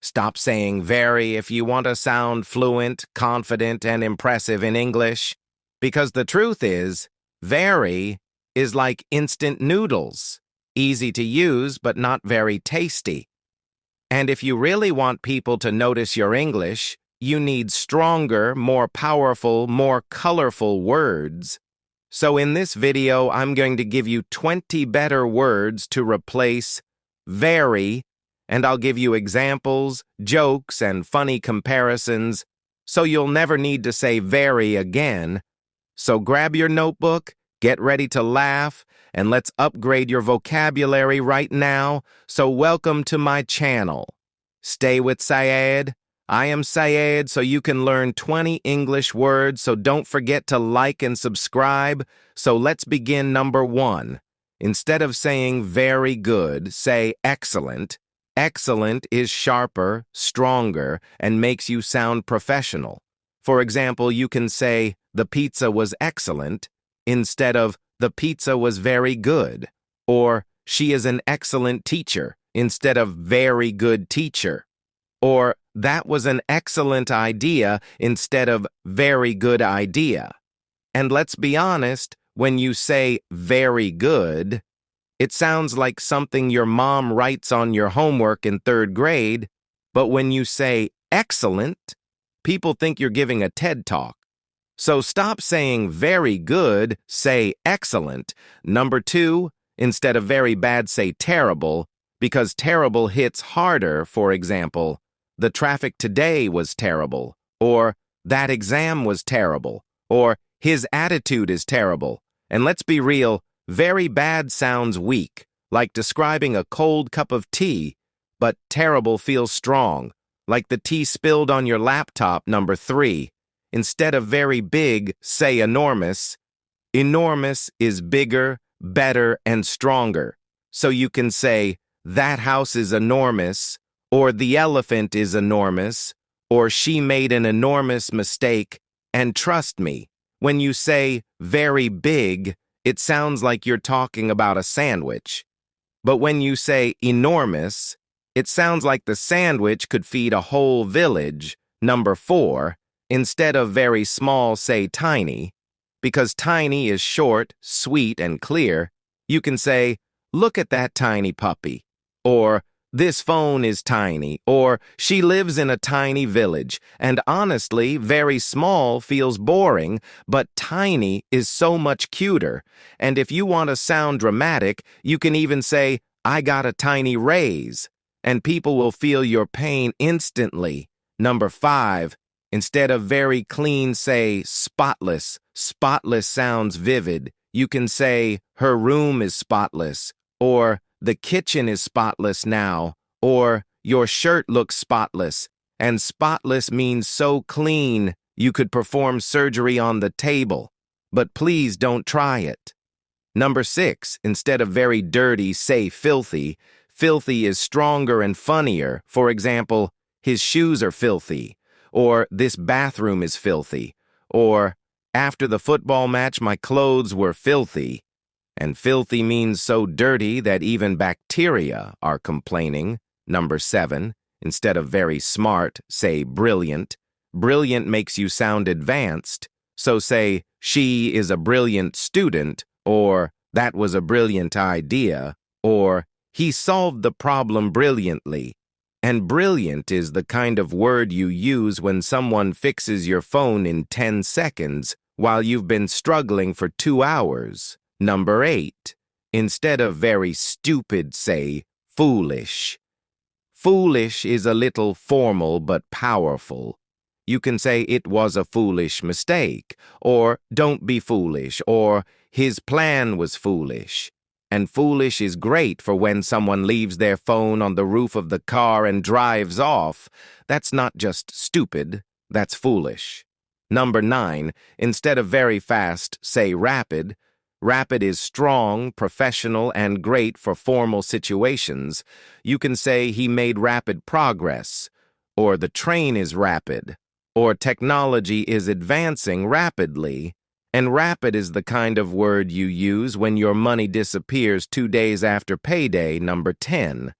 Stop saying very if you want to sound fluent, confident, and impressive in English. Because the truth is, very is like instant noodles. Easy to use, but not very tasty. And if you really want people to notice your English, you need stronger, more powerful, more colorful words. So in this video, I'm going to give you 20 better words to replace very, and I'll give you examples, jokes, and funny comparisons, so you'll never need to say very again. So grab your notebook, get ready to laugh, and let's upgrade your vocabulary right now. So welcome to my channel. Stay with Syed. I am Syed, so you can learn 20 English words, so don't forget to like and subscribe. So let's begin. Number 1. Instead of saying very good, say excellent. Excellent is sharper, stronger, and makes you sound professional. For example, you can say, the pizza was excellent, instead of, the pizza was very good, or she is an excellent teacher, instead of very good teacher, or that was an excellent idea, instead of very good idea. And let's be honest, when you say very good, it sounds like something your mom writes on your homework in 3rd grade, but when you say excellent, people think you're giving a TED Talk. So stop saying very good, say excellent. Number 2, instead of very bad, say terrible, because terrible hits harder. For example, the traffic today was terrible, or that exam was terrible, or his attitude is terrible. And let's be real, very bad sounds weak, like describing a cold cup of tea, but terrible feels strong, like the tea spilled on your laptop. Number 3. Instead of very big, say enormous. Enormous is bigger, better, and stronger. So you can say, that house is enormous, or the elephant is enormous, or she made an enormous mistake. And trust me, when you say very big, it sounds like you're talking about a sandwich. But when you say enormous, it sounds like the sandwich could feed a whole village. Number 4. Instead of very small, say tiny. Because tiny is short, sweet, and clear, you can say, look at that tiny puppy. Or, this phone is tiny. Or, she lives in a tiny village. And honestly, very small feels boring, but tiny is so much cuter. And if you want to sound dramatic, you can even say, I got a tiny raise. And people will feel your pain instantly. Number 5. Instead of very clean, say spotless. Spotless sounds vivid. You can say, her room is spotless, or the kitchen is spotless now, or your shirt looks spotless. And spotless means so clean, you could perform surgery on the table. But please don't try it. Number 6. Instead of very dirty, say filthy. Filthy is stronger and funnier. For example, his shoes are filthy. Or, this bathroom is filthy. Or, after the football match, my clothes were filthy. And filthy means so dirty that even bacteria are complaining. Number 7. Instead of very smart, say brilliant. Brilliant makes you sound advanced. So say, she is a brilliant student, or that was a brilliant idea, or he solved the problem brilliantly. And brilliant is the kind of word you use when someone fixes your phone in 10 seconds while you've been struggling for 2 hours. Number 8. Instead of very stupid, say foolish. Foolish is a little formal but powerful. You can say it was a foolish mistake, or don't be foolish, or his plan was foolish. And foolish is great for when someone leaves their phone on the roof of the car and drives off. That's not just stupid, that's foolish. Number 9. Instead of very fast, say rapid. Rapid is strong, professional, and great for formal situations. You can say he made rapid progress, or the train is rapid, or technology is advancing rapidly. And rapid is the kind of word you use when your money disappears 2 days after payday. Number 10.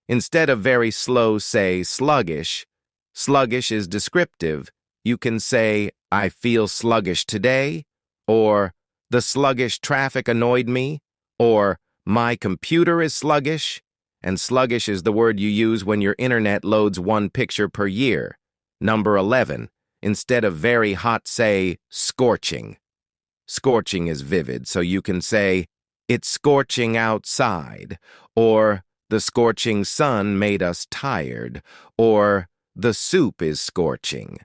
Instead of very slow, say sluggish. Sluggish is descriptive. You can say, I feel sluggish today, or the sluggish traffic annoyed me, or my computer is sluggish. And sluggish is the word you use when your internet loads one picture per year. Number 11. Instead of very hot, say scorching. Scorching is vivid, so you can say, it's scorching outside, or the scorching sun made us tired, or the soup is scorching.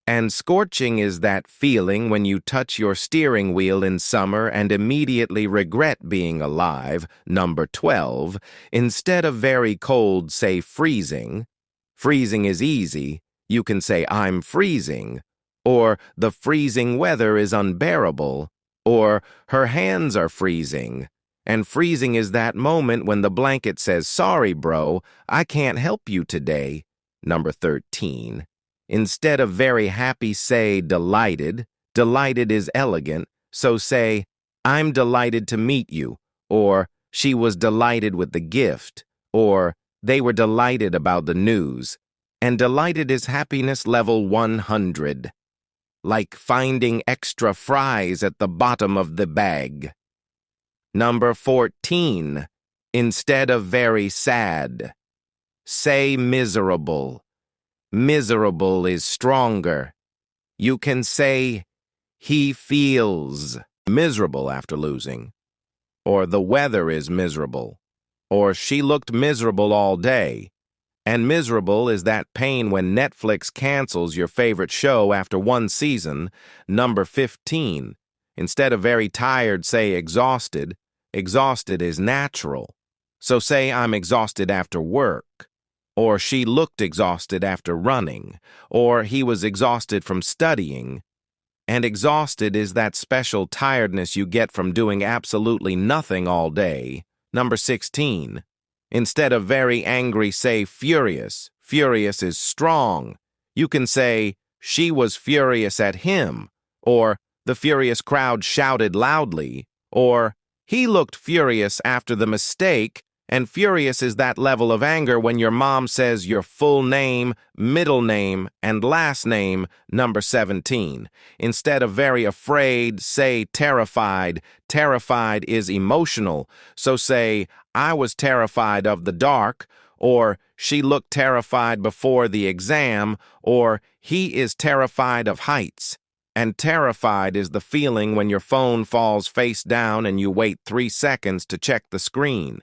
And scorching is that feeling when you touch your steering wheel in summer and immediately regret being alive. Number 12. Instead of very cold, say freezing. Freezing is easy. You can say, I'm freezing, or the freezing weather is unbearable, or her hands are freezing. And freezing is that moment when the blanket says, sorry, bro, I can't help you today. Number 13. Instead of very happy, say delighted. Delighted is elegant, so say, I'm delighted to meet you, or she was delighted with the gift, or they were delighted about the news. And delighted is happiness level 100. Like finding extra fries at the bottom of the bag. Number 14. Instead of very sad, say miserable. Miserable is stronger. You can say, he feels miserable after losing, or the weather is miserable, or she looked miserable all day. And miserable is that pain when Netflix cancels your favorite show after one season. Number 15. Instead of very tired, say exhausted. Exhausted is natural. So say, I'm exhausted after work. Or she looked exhausted after running. Or he was exhausted from studying. And exhausted is that special tiredness you get from doing absolutely nothing all day. Number 16. Instead of very angry, say furious. Furious is strong. You can say, she was furious at him, or the furious crowd shouted loudly, or he looked furious after the mistake. And furious is that level of anger when your mom says your full name, middle name, and last name. Number 17. Instead of very afraid, say terrified. Terrified is emotional, so say, I was terrified of the dark, or she looked terrified before the exam, or he is terrified of heights. And terrified is the feeling when your phone falls face down and you wait 3 seconds to check the screen.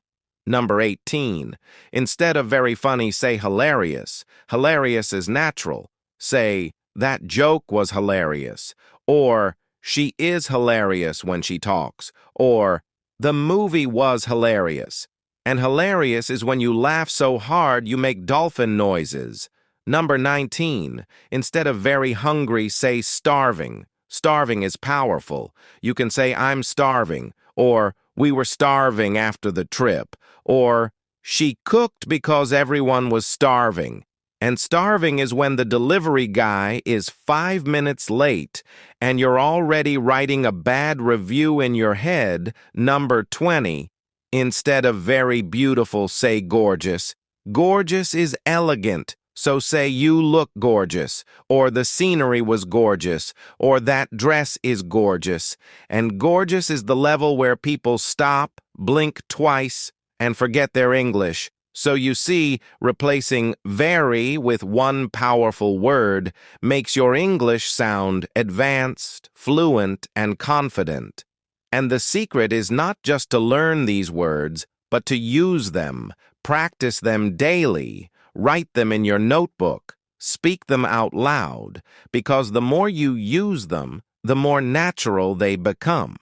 Number 18. Instead of very funny, say hilarious. Hilarious is natural. Say, that joke was hilarious. Or, she is hilarious when she talks. Or, the movie was hilarious. And hilarious is when you laugh so hard you make dolphin noises. Number 19. Instead of very hungry, say starving. Starving is powerful. You can say, I'm starving. Or, we were starving after the trip. Or, she cooked because everyone was starving. And starving is when the delivery guy is 5 minutes late and you're already writing a bad review in your head. Number 20. Instead of very beautiful, say gorgeous. Gorgeous is elegant. So say you look gorgeous, or the scenery was gorgeous, or that dress is gorgeous. And gorgeous is the level where people stop, blink twice, and forget their English. So you see, replacing very with one powerful word makes your English sound advanced, fluent, and confident. And the secret is not just to learn these words, but to use them, practice them daily. Write them in your notebook. Speak them out loud, because the more you use them, the more natural they become.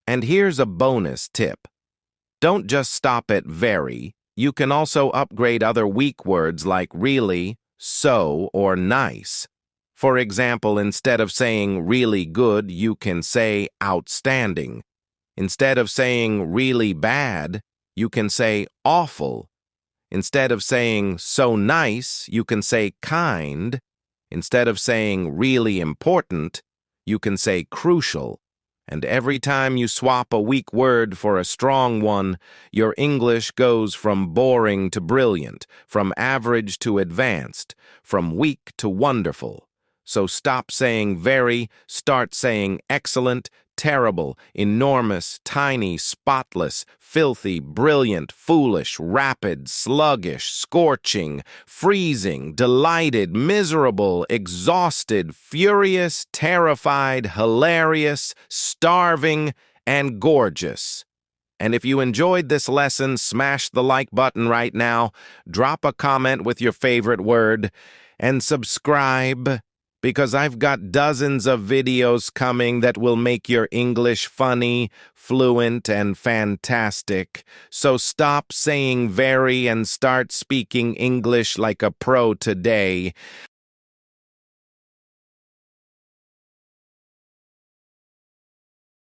And here's a bonus tip. Don't just stop at very. You can also upgrade other weak words like really, so, or nice. For example, instead of saying really good, you can say outstanding. Instead of saying really bad, you can say awful. Instead of saying so nice, you can say kind. Instead of saying really important, you can say crucial. And every time you swap a weak word for a strong one, your English goes from boring to brilliant, from average to advanced, from weak to wonderful. So stop saying very, start saying excellent, terrible, enormous, tiny, spotless, filthy, brilliant, foolish, rapid, sluggish, scorching, freezing, delighted, miserable, exhausted, furious, terrified, hilarious, starving, and gorgeous. And if you enjoyed this lesson, smash the like button right now, drop a comment with your favorite word, and subscribe, because I've got dozens of videos coming that will make your English funny, fluent, and fantastic. So stop saying very and start speaking English like a pro today.